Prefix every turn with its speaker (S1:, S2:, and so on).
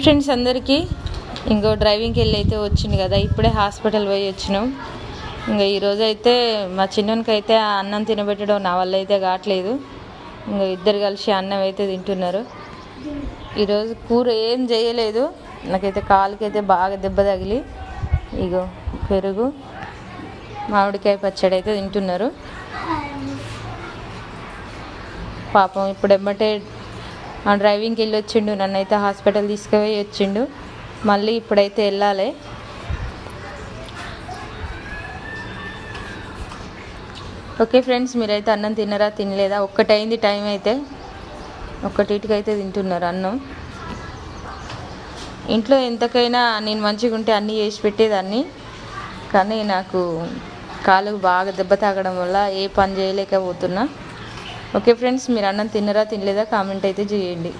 S1: Friends అందరికీ ఇంకో డ్రైవింగ్కి వెళ్ళి అయితే వచ్చింది కదా, ఇప్పుడే హాస్పిటల్ పోయి వచ్చినాం. ఇంకా ఈరోజు అయితే మా చిన్నోనికి అయితే అన్నం తినబెట్టడం నా వల్ల అయితే కావట్లేదు. ఇంకా ఇద్దరు కలిసి అన్నం అయితే తింటున్నారు. ఈరోజు కూర ఏం చేయలేదు, నాకైతే కాలుకైతే బాగా దెబ్బ తగిలి ఇగో పెరుగు మామిడికాయ పచ్చడి అయితే తింటున్నారు. పాపం ఇప్పుడు ఎమ్మటే డ్రైవింగ్కి వెళ్ళి వచ్చిండు, నన్ను అయితే హాస్పిటల్ తీసుకుపోయి వచ్చిండు. మళ్ళీ ఇప్పుడైతే వెళ్ళాలి. ఓకే ఫ్రెండ్స్, మీరైతే అన్నం తిన్నారా తినలేదా? ఒక్కటైంది టైం అయితే, ఒక్కటికి అయితే తింటున్నారు అన్నం. ఇంట్లో ఎంతకైనా నేను మంచిగా ఉంటే అన్నీ చేసి పెట్టేదాన్ని, కానీ నాకు కాలు బాగా దెబ్బ తాగడం వల్ల ఏ పని చేయలేకపోతున్నా. ఓకే ఫ్రెండ్స్, మీరు అన్నం తిన్నారా తినలేదా కామెంట్ అయితే చేయండి.